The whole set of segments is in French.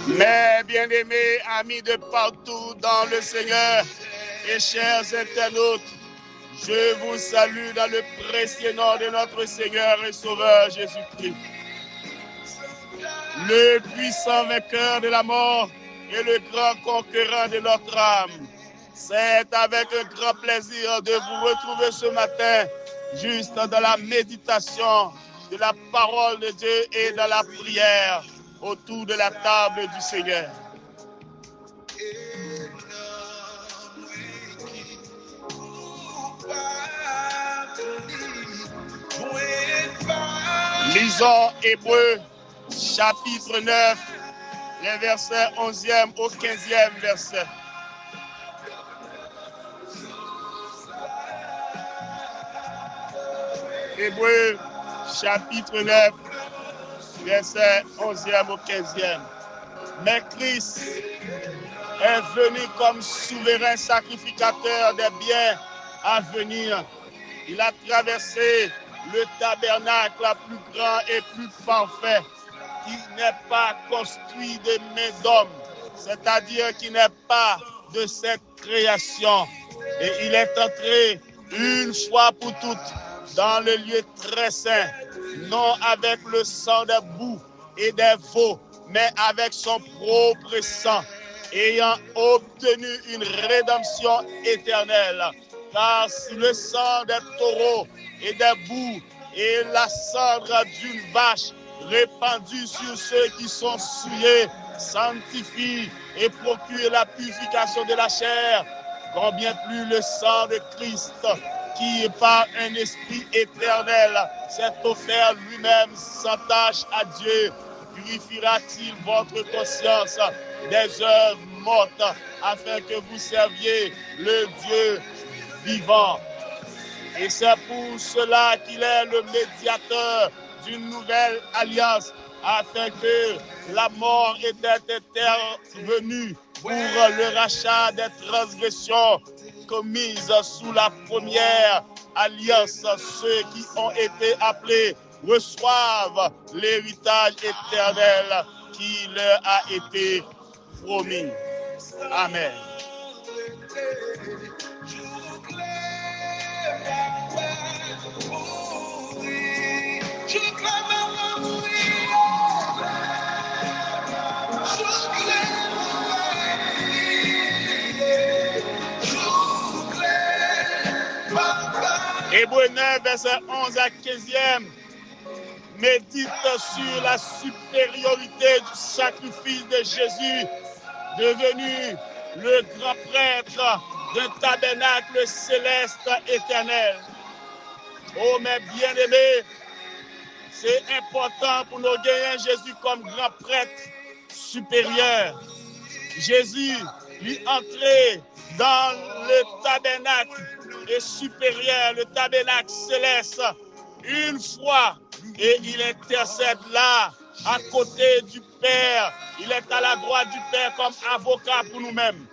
Mes bien-aimés amis de partout dans le Seigneur et chers internautes, je vous salue dans le précieux nom de notre Seigneur et Sauveur Jésus-Christ. Le puissant vainqueur de la mort et le grand conquérant de notre âme. C'est avec un grand plaisir de vous retrouver ce matin, juste dans la méditation de la parole de Dieu et dans la prière autour de la table du Seigneur. Lisons Hébreux, chapitre 9, les versets 11e au 15e verset. Hébreux, chapitre 9, verset 11e au 15e. Mais Christ est venu comme souverain sacrificateur des biens à venir. Il a traversé le tabernacle plus grand et plus parfait, qui n'est pas construit de main d'homme, c'est-à-dire qui n'est pas de cette création. Et il est entré une fois pour toutes dans le lieu très saint, non avec le sang des boucs et des veaux, mais avec son propre sang, ayant obtenu une rédemption éternelle. Car si le sang des taureaux et des boucs et la cendre d'une vache répandue sur ceux qui sont souillés sanctifie et procure la purification de la chair, combien plus le sang de Christ, qui par un esprit éternel s'est offert lui-même sans tâche à Dieu, purifiera-t-il votre conscience des œuvres mortes afin que vous serviez le Dieu vivant. Et c'est pour cela qu'il est le médiateur d'une nouvelle alliance, afin que la mort était intervenue pour le rachat des transgressions commises sous la première alliance. Ceux qui ont été appelés reçoivent l'héritage éternel qui leur a été promis. Amen. Hébreux 9, verset 11 à 15e, médite sur la supériorité du sacrifice de Jésus, devenu le grand prêtre d'un tabernacle céleste éternel. Oh, mes bien-aimés, c'est important pour nous gagner Jésus comme grand prêtre supérieur. Jésus, lui, entrait dans le tabernacle et supérieur, le tabernacle céleste, une fois, et il intercède là, à côté du Père. Il est à la droite du Père comme avocat pour nous-mêmes.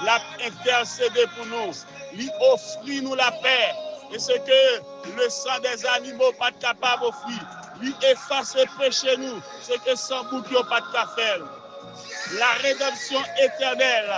Il a intercédé pour nous. Il offrit nous la paix. Et ce que le sang des animaux pas capable d'offrir. Lui efface le péché nous. Ce que sans bouc n'a pas capable de faire. La rédemption éternelle.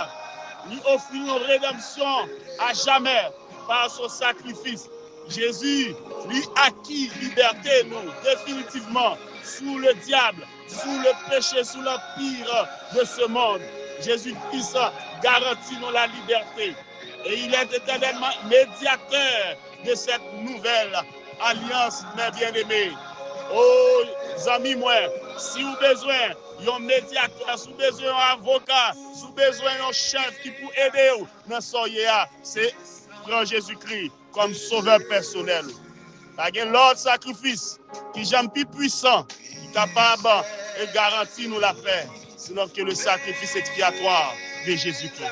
Lui offre une rédemption à jamais par son sacrifice. Jésus lui acquit liberté, nous, définitivement, sous le diable, sous le péché, sous l'empire de ce monde. Jésus-Christ garantit nous la liberté. Et il est éternellement médiateur de cette nouvelle alliance, mes bien-aimés. Oh, amis, moi, si vous avez besoin d'un médiateur, si vous avez besoin d'un avocat, si vous avez besoin d'un chef qui peut aider vous dans ce soir, c'est prendre Jésus-Christ comme sauveur personnel. Il y a l'autre sacrifice qui est plus puissant, qui est capable de garantir nous la paix, sinon que le sacrifice expiatoire de Jésus-Christ.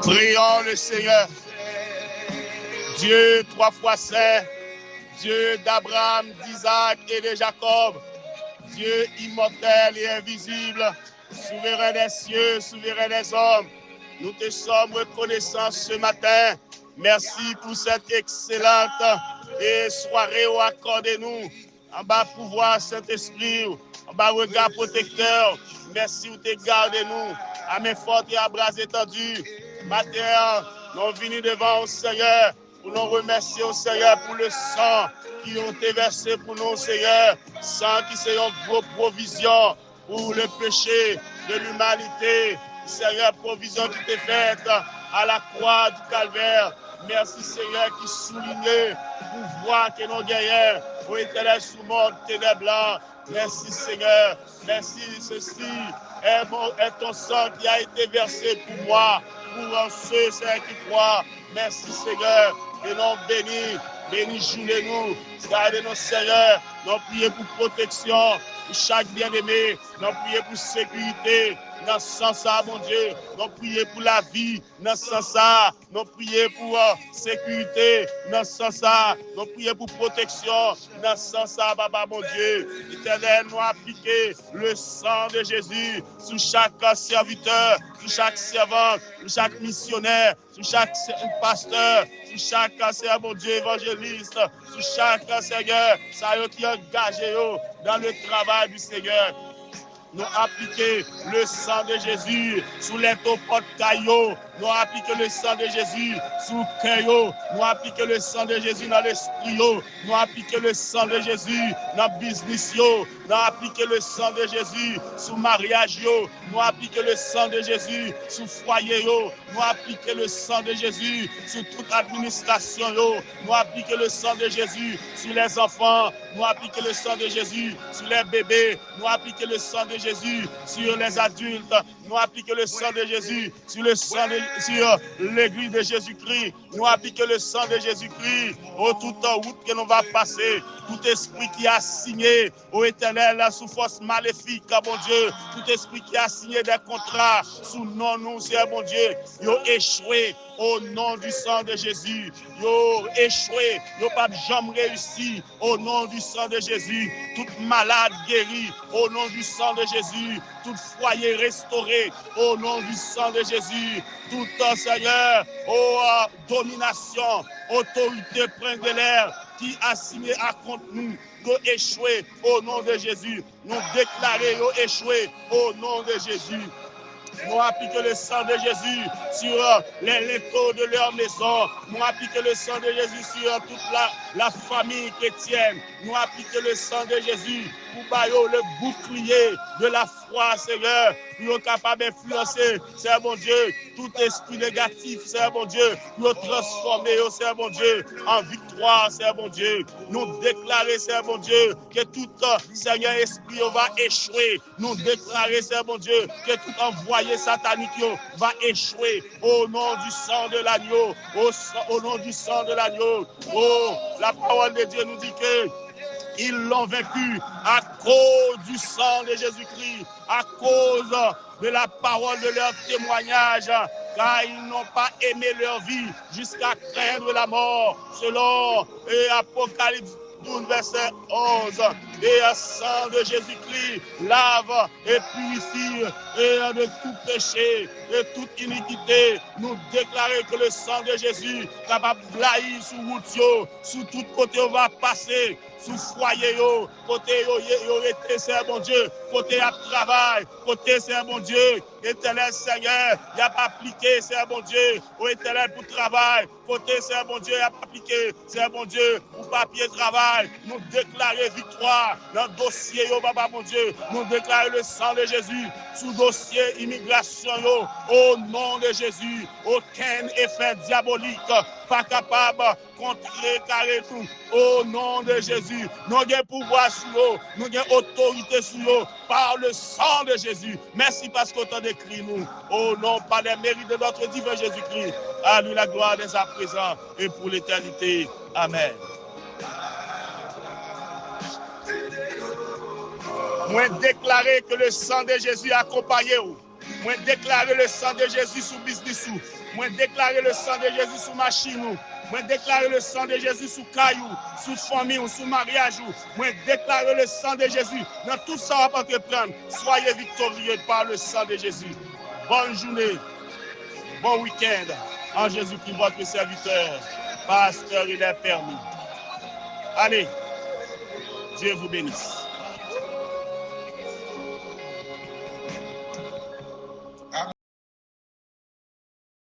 Prions le Seigneur. Dieu trois fois saint, Dieu d'Abraham, d'Isaac et de Jacob, Dieu immortel et invisible, souverain des cieux, souverain des hommes. Nous te sommes reconnaissants ce matin. Merci pour cette excellente soirée accordée-nous. En bas pouvoir Saint-Esprit, en bas regard protecteur. Merci où tu gardé nous. À main forte et à bras étendus. Matin, nous venons devant au Seigneur pour nous remercier au Seigneur pour le sang qui ont été versé pour nous, Seigneur. Sang qui c'est une grosse provision pour le péché de l'humanité. Seigneur, provision qui t'est faite à la croix du Calvaire. Merci, Seigneur, qui souligne le pouvoir que nous gagnons pour éternel sous monde ténèbres. Merci, Seigneur. Merci, ceci est ton sang qui a été versé pour moi, pour ceux qui croient. Merci, Seigneur. Et nous bénis journée-nous. Gardez-nous, Seigneur. Nous prions pour protection pour chaque bien-aimé. Nous prions pour sécurité. Dans ce sens-là, mon Dieu, nous prions pour la vie. Dans ce sens-là, nous prions pour sécurité. Dans ce sens-là, nous prions pour protection. Dans ce sens-là, Papa, mon Dieu, l'Éternel nous a appliqué le sang de Jésus sur chaque serviteur, sur chaque servante, sur chaque missionnaire, sur chaque pasteur, sur chaque, Seigneur, mon Dieu, évangéliste, sur chaque, Seigneur, ça qui est engagé dans le travail du Seigneur. Nous appliquons le sang de Jésus sous les topotes caillots. Nous appliquons le sang de Jésus sous le cœur. Nous appliquons le sang de Jésus dans l'esprit. Nous appliquons le sang de Jésus dans le business. Nous appliquons le sang de Jésus sous le mariage. Nous appliquons le sang de Jésus sous le foyer. Nous appliquons le sang de Jésus sur toute administration. Nous appliquons le sang de Jésus sur les enfants. Nous appliquons le sang de Jésus sur les bébés. Nous appliquons le sang de Jésus sur les adultes. Nous appliquons le sang de Jésus sur l'église de Jésus-Christ. Nous appliquons le sang de Jésus-Christ au toute route que nous va passer. Tout esprit qui a signé au éternel sous force maléfique, mon Dieu. Tout esprit qui a signé des contrats sous nous, c'est mon Dieu. Ils ont échoué au nom du sang de Jésus. Ils ont échoué. Ils n'ont pas jamais réussi au nom du sang de Jésus. Toute malade guérie au nom du sang de Jésus. Tout foyer restauré au nom du sang de Jésus. Tout Seigneur, domination, autorité prenne de l'air qui a signé à contre nous, nous échouer au nom de Jésus. Nous déclarer nous échouer au nom de Jésus. Nous appliquons le sang de Jésus sur les létaux de leur maison. Nous appliquons le sang de Jésus sur toute la famille chrétienne. Nous appliquons le sang de Jésus pour bailler le bouclier de la foi, Seigneur. Nous sommes capables d'influencer, Seigneur mon Dieu, tout esprit négatif, Seigneur mon Dieu. Nous transformer, Seigneur mon Dieu, en victoire, Seigneur mon Dieu. Nous déclarer, Seigneur mon Dieu, que tout Seigneur esprit va échouer. Nous déclarer, Seigneur mon Dieu, que tout envoyé satanique va échouer au nom du sang de l'agneau, au nom du sang de l'agneau. Oh, la parole de Dieu nous dit que ils l'ont vaincu à cause du sang de Jésus-Christ, à cause de la parole de leur témoignage, car ils n'ont pas aimé leur vie jusqu'à craindre la mort, selon Apocalypse 12, verset 11. Et le sang de Jésus-Christ lave et purifie de tout péché, de toute iniquité. Nous déclarons que le sang de Jésus est capable de blayer sous route, sous tout côté on va passer, sous foyer, côté yo été, c'est bon Dieu, côté à travail, côté c'est bon Dieu, éternel Seigneur, il n'y a pas appliqué, c'est bon Dieu, au éternel pour travail, côté c'est bon Dieu, il n'y a pas appliqué, c'est bon Dieu, pour papier travail. Nous déclarons victoire dans le dossier, Papa mon Dieu, nous déclarons le sang de Jésus sous dossier immigration, au nom de Jésus, aucun effet diabolique, pas capable de contrer tout, au nom de Jésus. Nous avons pouvoir sur eux, nous avons autorité sur eux par le sang de Jésus. Merci parce qu'on t'a décrit nous, au nom par les mérites de notre divin Jésus-Christ. À lui la gloire dès à présent et pour l'éternité. Amen. Moi déclarer que le sang de Jésus accompagne vous. Moi déclarer le sang de Jésus sous business. Moi déclarer le sang de Jésus sous machine. Moi déclarer le sang de Jésus sous caillou, sous famille, sous mariage. Moi déclarer le sang de Jésus dans tout ça à entreprendre. Soyez victorieux par le sang de Jésus. Bonne journée, bon week-end. En Jésus-Christ, votre serviteur, pasteur, il est permis. Allez, Dieu vous bénisse.